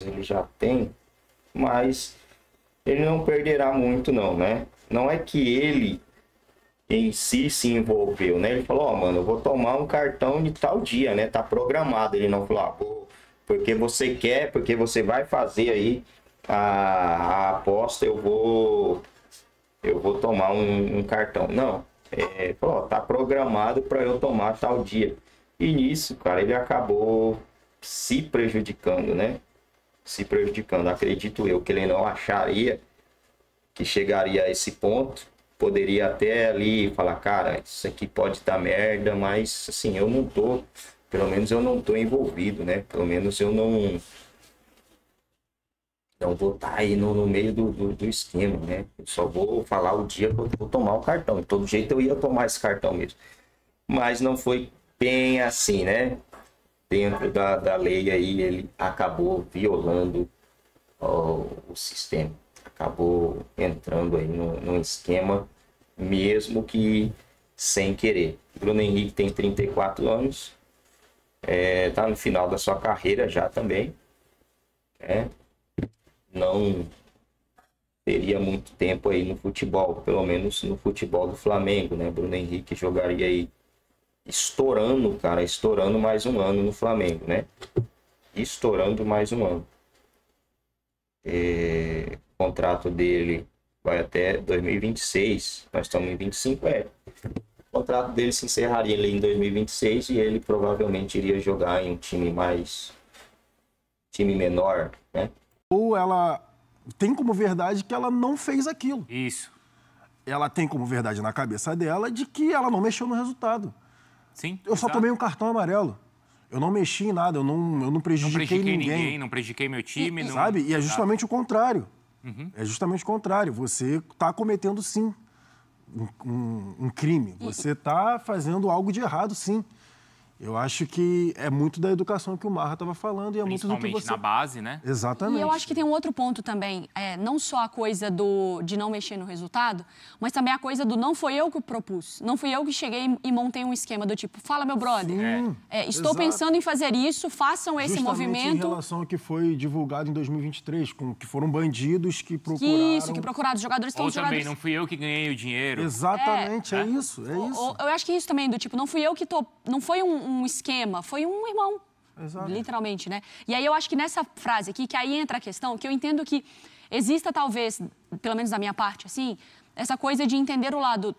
ele já tem, mas ele não perderá muito não, né? Não é que ele em si se envolveu, né? Ele falou, ó, mano, eu vou tomar um cartão de tal dia, né? Tá programado. Ele não falou, porque você quer, porque você vai fazer aí a aposta, eu vou tomar um cartão. Não, falou, ó, tá programado para eu tomar tal dia. E nisso, cara, ele acabou se prejudicando, né? Se prejudicando. Acredito eu que ele não acharia que chegaria a esse ponto. Poderia até ali falar, cara, isso aqui pode dar merda, mas assim, eu não tô, pelo menos eu não tô envolvido, né? Pelo menos eu não vou estar aí no meio do esquema, né? Eu só vou falar o dia que eu vou tomar o cartão. De todo jeito eu ia tomar esse cartão mesmo. Mas não foi bem assim, né? Dentro da lei aí, ele acabou violando o sistema. Acabou entrando aí num esquema, mesmo que sem querer. Bruno Henrique tem 34 anos, tá no final da sua carreira já também, né? Não teria muito tempo aí no futebol, pelo menos no futebol do Flamengo, né? Bruno Henrique jogaria aí estourando, cara, estourando mais um ano no Flamengo, né? Estourando mais um ano. O contrato dele vai até 2026, nós estamos em 25, o contrato dele se encerraria ali em 2026 e ele provavelmente iria jogar em um time menor, né? Ou ela tem como verdade que ela não fez aquilo. Isso. Ela tem como verdade na cabeça dela de que ela não mexeu no resultado. Sim. Eu só tomei um cartão amarelo. Eu não mexi em nada, eu não prejudiquei ninguém. Não prejudiquei meu time. Não... Sabe? E é justamente o contrário. É justamente o contrário. Você está cometendo, sim, um crime. Você está fazendo algo de errado, sim. Eu acho que é muito da educação que o Marra estava falando e é muito do que você... na base, né? Exatamente. E eu acho que tem um outro ponto também, não só a coisa de não mexer no resultado, mas também a coisa do não foi eu que propus, não fui eu que cheguei e montei um esquema do tipo, fala meu brother, estou pensando em fazer isso, façam esse movimento. Em relação ao que foi divulgado em 2023, que foram bandidos que procuraram... Isso, que procuraram, os jogadores estão... Ou também, não fui eu que ganhei o dinheiro. Exatamente, é isso. Eu acho que isso também, do tipo, não fui eu que não foi um esquema, foi um irmão. Exato. Literalmente, né? E aí eu acho que nessa frase aqui, que aí entra a questão, que eu entendo que exista talvez, pelo menos da minha parte, assim, essa coisa de entender o lado,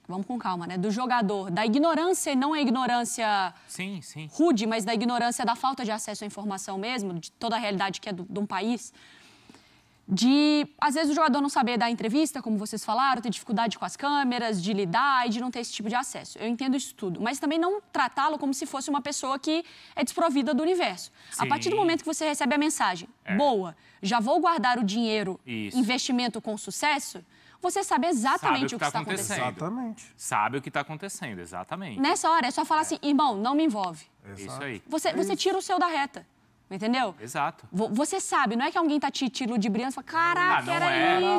vamos com calma, né? Do jogador, da ignorância, e não a ignorância rude, mas da ignorância da falta de acesso à informação mesmo, de toda a realidade que é de um país. De, às vezes, o jogador não saber dar entrevista, como vocês falaram, ter dificuldade com as câmeras, de lidar e de não ter esse tipo de acesso. Eu entendo isso tudo. Mas também não tratá-lo como se fosse uma pessoa que é desprovida do universo. Sim. A partir do momento que você recebe a mensagem, boa, já vou guardar o dinheiro, investimento com sucesso, você sabe exatamente o que está acontecendo. Exatamente. Sabe o que está acontecendo, exatamente. Nessa hora, é só falar assim, irmão, não me envolve. Isso aí. Você tira o seu da reta. Entendeu? Exato. Você sabe, não é que alguém tá te ludibriando e fala, caraca, era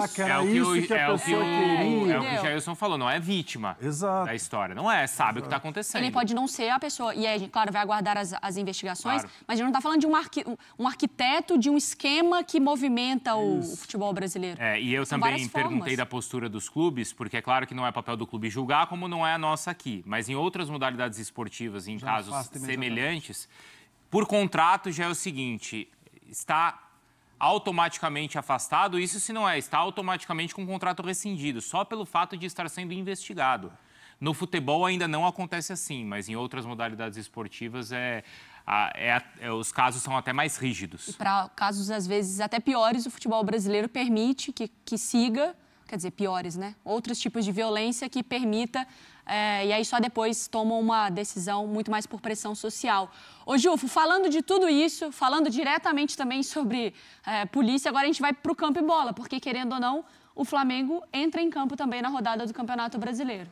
isso. Era isso que a pessoa queria. É o que o Jailson falou, não é vítima da história. Não é, sabe o que está acontecendo. Ele pode não ser a pessoa, e aí, claro, vai aguardar as investigações, Claro. mas a gente não está falando de um arquiteto de um esquema que movimenta o futebol brasileiro. E eu São também várias perguntei formas. da postura dos clubes, porque é claro que não é papel do clube julgar, como não é a nossa aqui. Mas em outras modalidades esportivas, em casos semelhantes, por contrato já é o seguinte, está automaticamente afastado, isso se não está automaticamente com o contrato rescindido, só pelo fato de estar sendo investigado. No futebol ainda não acontece assim, mas em outras modalidades esportivas os casos são até mais rígidos. E para casos, às vezes, até piores, o futebol brasileiro permite que siga, quer dizer, piores, né? Outros tipos de violência que permita, e aí só depois tomam uma decisão muito mais por pressão social. Ô, Jufo, falando de tudo isso, falando diretamente também sobre polícia, agora a gente vai para o campo e bola, porque, querendo ou não, o Flamengo entra em campo também na rodada do Campeonato Brasileiro.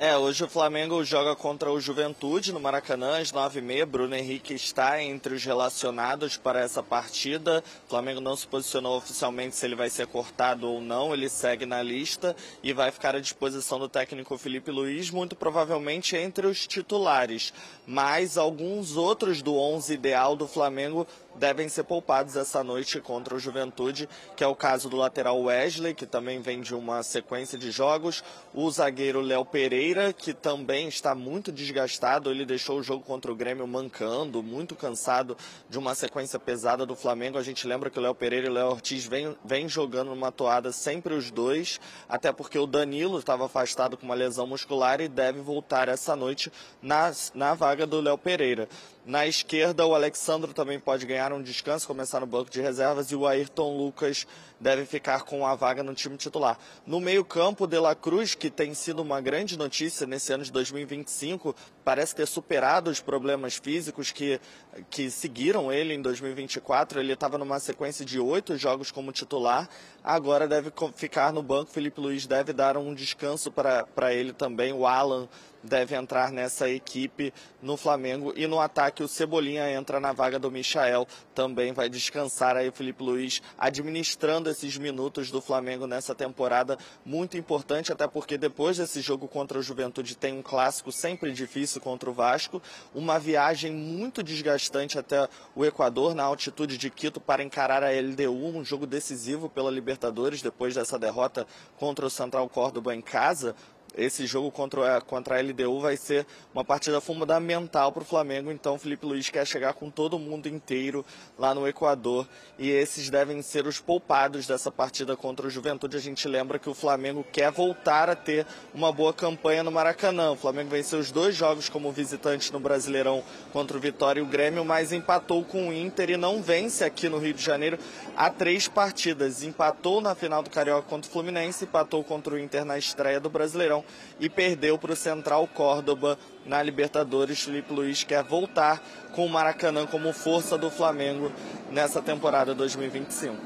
Hoje o Flamengo joga contra o Juventude no Maracanã, às 9h30. Bruno Henrique está entre os relacionados para essa partida. O Flamengo não se posicionou oficialmente se ele vai ser cortado ou não. Ele segue na lista e vai ficar à disposição do técnico Felipe Luiz, muito provavelmente entre os titulares. Mas alguns outros do 11 ideal do Flamengo devem ser poupados essa noite contra o Juventude, que é o caso do lateral Wesley, que também vem de uma sequência de jogos, o zagueiro Léo Pereira, que também está muito desgastado, ele deixou o jogo contra o Grêmio mancando, muito cansado de uma sequência pesada do Flamengo. A gente lembra que o Léo Pereira e o Léo Ortiz vem jogando numa toada sempre os dois, até porque o Danilo estava afastado com uma lesão muscular e deve voltar essa noite na vaga do Léo Pereira. Na esquerda, o Alexandro também pode ganhar um descanso, começar no banco de reservas, e o Ayrton Lucas deve ficar com a vaga no time titular. No meio-campo, De La Cruz, que tem sido uma grande notícia nesse ano de 2025, parece ter superado os problemas físicos que seguiram ele em 2024. Ele estava numa sequência de 8 jogos como titular, agora deve ficar no banco. Felipe Luiz deve dar um descanso para ele também. O Alan deve entrar nessa equipe no Flamengo. E no ataque, o Cebolinha entra na vaga do Michael, também vai descansar aí o Felipe Luiz, administrando esses minutos do Flamengo nessa temporada, muito importante, até porque depois desse jogo contra o Juventude tem um clássico sempre difícil contra o Vasco, uma viagem muito desgastante até o Equador, na altitude de Quito, para encarar a LDU, um jogo decisivo pela Libertadores, depois dessa derrota contra o Central Córdoba em casa. Esse jogo contra a LDU vai ser uma partida fundamental para o Flamengo, então o Felipe Luiz quer chegar com todo mundo inteiro lá no Equador, e esses devem ser os poupados dessa partida contra o Juventude. A gente lembra que o Flamengo quer voltar a ter uma boa campanha no Maracanã. O Flamengo venceu os 2 jogos como visitante no Brasileirão contra o Vitória e o Grêmio, mas empatou com o Inter e não vence aqui no Rio de Janeiro há 3 partidas. Empatou na final do Carioca contra o Fluminense, empatou contra o Inter na estreia do Brasileirão e perdeu para o Central Córdoba na Libertadores. Felipe Luiz quer voltar com o Maracanã como força do Flamengo nessa temporada 2025.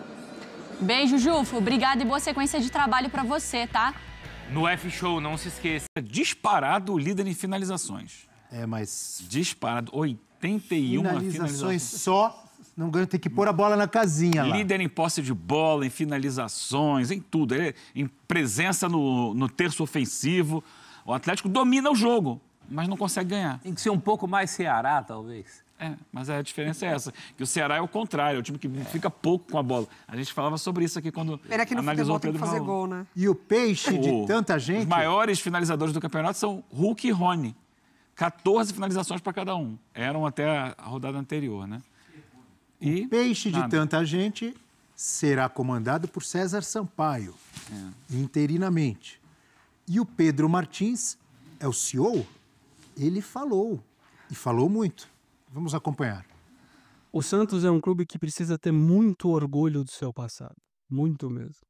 Beijo, Jufo. Obrigada e boa sequência de trabalho para você, tá? No F-Show, não se esqueça. Disparado o líder em finalizações. Mas... Disparado, 81 finalizações. Só... Não ganha, tem que pôr a bola na casinha lá. Líder em posse de bola, em finalizações, em tudo. Em presença no terço ofensivo. O Atlético domina o jogo, mas não consegue ganhar. Tem que ser um pouco mais Ceará, talvez. Mas a diferença é essa, que o Ceará é o contrário, é o time que fica pouco com a bola. A gente falava sobre isso aqui quando analisou o Pedro fazer gol, né? E o peixe de tanta gente... Os maiores finalizadores do campeonato são Hulk e Rony. 14 finalizações para cada um. Eram até a rodada anterior, né? O peixe de tanta gente será comandado por César Sampaio, interinamente. E o Pedro Martins é o CEO, ele falou, e falou muito. Vamos acompanhar. O Santos é um clube que precisa ter muito orgulho do seu passado, muito mesmo.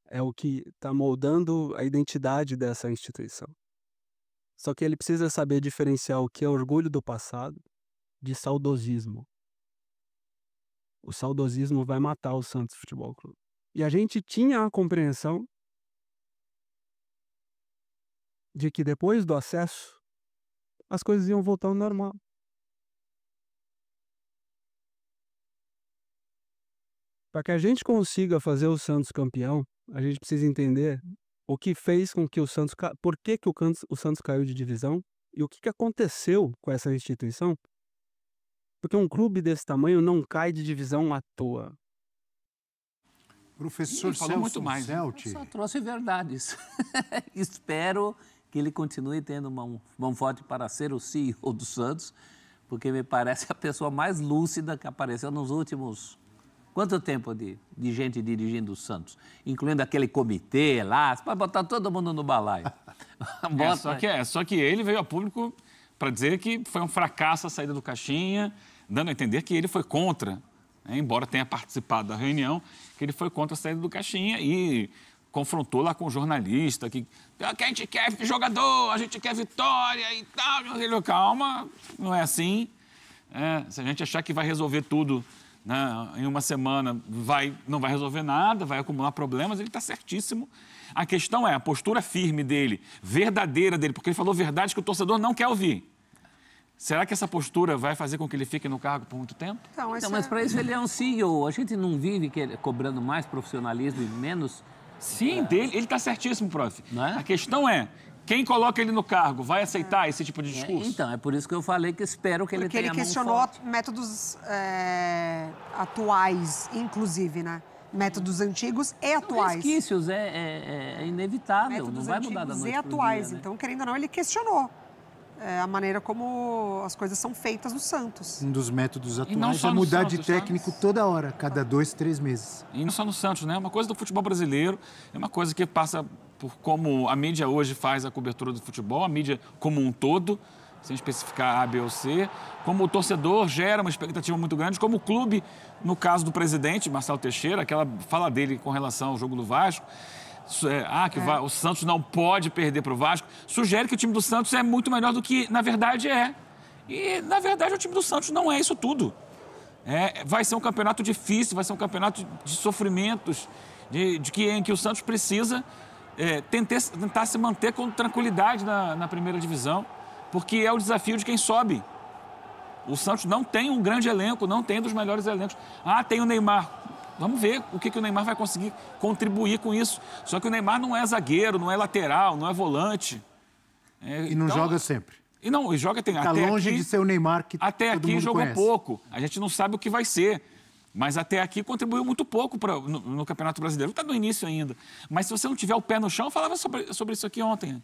É o que está moldando a identidade dessa instituição. Só que ele precisa saber diferenciar o que é orgulho do passado de saudosismo. O saudosismo vai matar o Santos Futebol Clube. E a gente tinha a compreensão de que depois do acesso, as coisas iam voltar ao normal. Para que a gente consiga fazer o Santos campeão, a gente precisa entender o que fez com que o Santos... Por que o Santos caiu de divisão e o que aconteceu com essa instituição. Porque um clube desse tamanho não cai de divisão à toa. Professor falou muito mais. Eu só trouxe verdades. Espero que ele continue tendo mão forte para ser o CEO do Santos, porque me parece a pessoa mais lúcida que apareceu nos últimos... Quanto tempo de gente dirigindo o Santos? Incluindo aquele comitê lá, para botar todo mundo no balaio. Só que ele veio a público para dizer que foi um fracasso a saída do Caixinha, dando a entender que ele foi contra, né, embora tenha participado da reunião, que ele foi contra a saída do Caixinha e confrontou lá com o jornalista, que a gente quer jogador, a gente quer vitória e tal. Ele, calma, não é assim. Se a gente achar que vai resolver tudo, né, em uma semana, não vai resolver nada, vai acumular problemas, ele está certíssimo. A questão é a postura firme dele, verdadeira dele, porque ele falou verdades que o torcedor não quer ouvir. Será que essa postura vai fazer com que ele fique no cargo por muito tempo? Então, mas para isso ele é um CEO. A gente não vive cobrando mais profissionalismo e menos... Sim, ele está certíssimo, prof. Não é? A questão é, quem coloca ele no cargo vai aceitar esse tipo de discurso? Então, é por isso que eu falei que espero que ele tenha Porque ele questionou métodos atuais, inclusive, né? Métodos antigos e atuais. Resquícios, é inevitável, métodos não vai mudar da noite e atuais. dia, né? Então, querendo ou não, ele questionou a maneira como as coisas são feitas no Santos. Um dos métodos atuais é mudar de técnico toda hora, cada 2, 3 meses. E não só no Santos, né? É uma coisa do futebol brasileiro, é uma coisa que passa por como a mídia hoje faz a cobertura do futebol, a mídia como um todo, sem especificar A, B ou C, como o torcedor gera uma expectativa muito grande, como o clube, no caso do presidente, Marcelo Teixeira, aquela fala dele com relação ao jogo do Vasco, o Santos não pode perder para o Vasco, sugere que o time do Santos é muito melhor do que, na verdade, é. E, na verdade, o time do Santos não é isso tudo. Vai ser um campeonato difícil, vai ser um campeonato de sofrimentos, em que o Santos precisa tentar se manter com tranquilidade na primeira divisão, porque é o desafio de quem sobe. O Santos não tem um grande elenco, não tem dos melhores elencos. Tem o Neymar. Vamos ver o que o Neymar vai conseguir contribuir com isso. Só que o Neymar não é zagueiro, não é lateral, não é volante. E não joga sempre. E joga tem Está longe de ser o Neymar que até todo aqui mundo jogou conhece. pouco. A gente não sabe o que vai ser. Mas até aqui contribuiu muito pouco no Campeonato Brasileiro. Está no início ainda. Mas se você não tiver o pé no chão, eu falava sobre isso aqui ontem.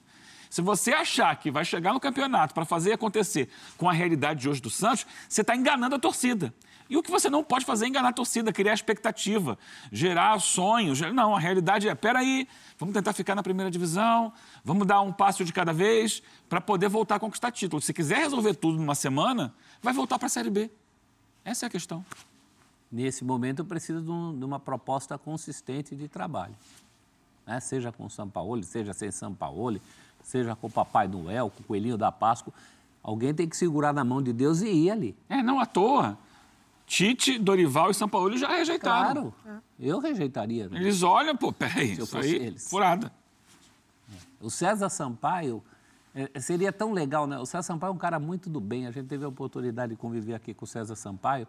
Se você achar que vai chegar no campeonato para fazer acontecer com a realidade de hoje do Santos, você está enganando a torcida. E o que você não pode fazer é enganar a torcida, criar expectativa, gerar sonhos. Não, a realidade é, peraí, vamos tentar ficar na primeira divisão, vamos dar um passo de cada vez para poder voltar a conquistar título. Se quiser resolver tudo numa semana, vai voltar para a Série B. Essa é a questão. Nesse momento, eu preciso de uma proposta consistente de trabalho. Né? Seja com o Sampaoli, seja sem Sampaoli, seja com o Papai Noel, com o Coelhinho da Páscoa. Alguém tem que segurar na mão de Deus e ir ali. Não à toa. Tite, Dorival e Sampaoli já rejeitaram. Claro, eu rejeitaria. Né? Eles olham, peraí, isso aí, eles. Furada. O César Sampaio, seria tão legal, né? O César Sampaio é um cara muito do bem, a gente teve a oportunidade de conviver aqui com o César Sampaio.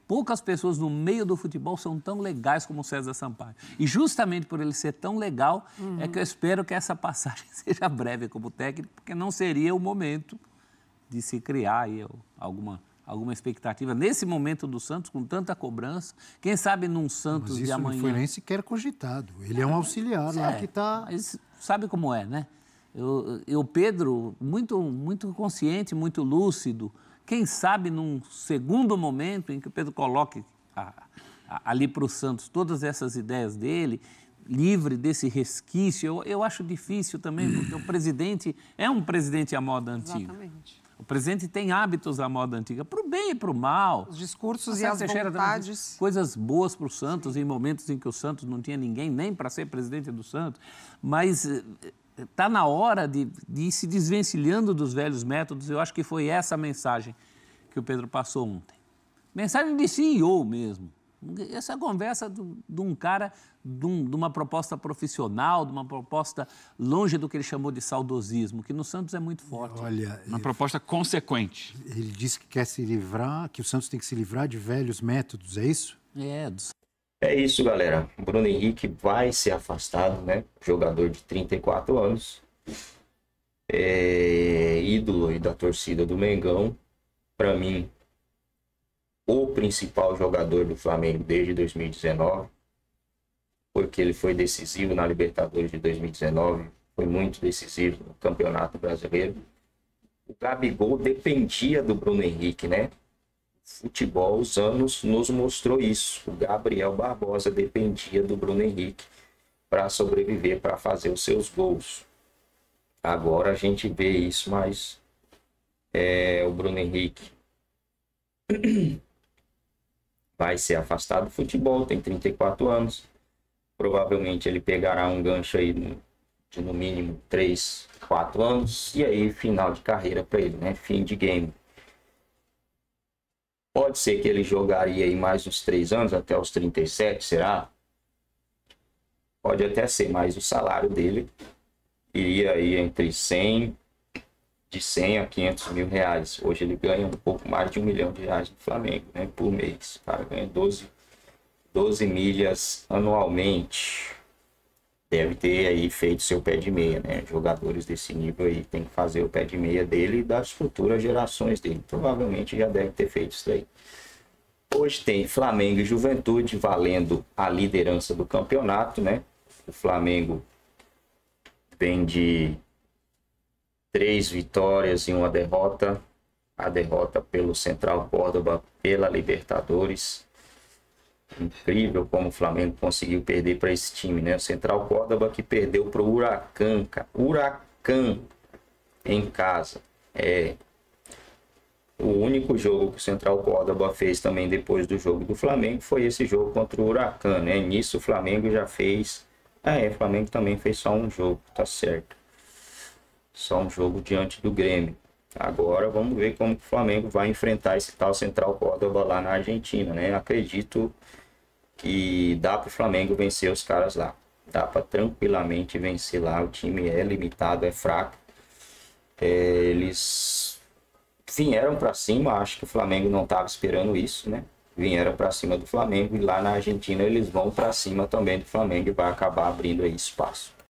Poucas pessoas no meio do futebol são tão legais como o César Sampaio. E justamente por ele ser tão legal, é que eu espero que essa passagem seja breve como técnico, porque não seria o momento de se criar aí alguma expectativa. Nesse momento do Santos, com tanta cobrança, quem sabe num Santos de amanhã... Mas isso não foi nem sequer cogitado. Ele é um auxiliar lá que está... Mas sabe como é, né? O Pedro, muito consciente, muito lúcido. Quem sabe num segundo momento em que o Pedro coloque ali para o Santos todas essas ideias dele, livre desse resquício, eu acho difícil também, porque o presidente é um presidente à moda antiga. Exatamente. O presidente tem hábitos à moda antiga, para o bem e para o mal. Os discursos e as vontades. Coisas boas para o Santos, em momentos em que o Santos não tinha ninguém nem para ser presidente do Santos. Mas está na hora de ir se desvencilhando dos velhos métodos. Eu acho que foi essa a mensagem que o Pedro passou ontem. Mensagem de CEO mesmo. Essa conversa de um cara, de uma proposta profissional, de uma proposta longe do que ele chamou de saudosismo, que no Santos é muito forte. Olha, uma proposta consequente. Ele disse que quer se livrar, que o Santos tem que se livrar de velhos métodos, é isso? É isso, galera. Bruno Henrique vai ser afastado, né? Jogador de 34 anos. Ídolo aí da torcida do Mengão. Para mim, o principal jogador do Flamengo desde 2019, porque ele foi decisivo na Libertadores de 2019, foi muito decisivo no Campeonato Brasileiro. O Gabigol dependia do Bruno Henrique, né? O futebol, os anos nos mostrou isso. O Gabriel Barbosa dependia do Bruno Henrique para sobreviver, para fazer os seus gols. Agora a gente vê isso, mas o Bruno Henrique vai ser afastado do futebol, tem 34 anos. Provavelmente ele pegará um gancho aí de no mínimo 3, 4 anos. E aí, final de carreira para ele, né? Fim de game. Pode ser que ele jogaria aí mais uns 3 anos, até os 37, será? Pode até ser, mas o salário dele iria aí entre 100 a 500 mil reais. Hoje ele ganha um pouco mais de R$1 milhão no Flamengo, né, por mês. O cara ganha 12 milhas anualmente. Deve ter aí feito seu pé de meia, né? Jogadores desse nível aí tem que fazer o pé de meia dele e das futuras gerações dele. Provavelmente já deve ter feito isso aí. Hoje tem Flamengo e Juventude valendo a liderança do campeonato, né? O Flamengo vem de 3 vitórias e 1 derrota. A derrota pelo Central Córdoba pela Libertadores. Incrível como o Flamengo conseguiu perder para esse time, né? O Central Córdoba que perdeu para o Huracan, Huracan em casa. O único jogo que o Central Córdoba fez também depois do jogo do Flamengo foi esse jogo contra o Huracan, né? Nisso o Flamengo já fez... o Flamengo também fez só um jogo, tá certo. Só um jogo diante do Grêmio. Agora vamos ver como o Flamengo vai enfrentar esse tal Central Córdoba lá na Argentina, né? Acredito que dá para o Flamengo vencer os caras lá. Dá para tranquilamente vencer lá. O time é limitado, é fraco. Eles vieram para cima, acho que o Flamengo não estava esperando isso, né? Vieram para cima do Flamengo e lá na Argentina eles vão para cima também do Flamengo e vai acabar abrindo aí espaço.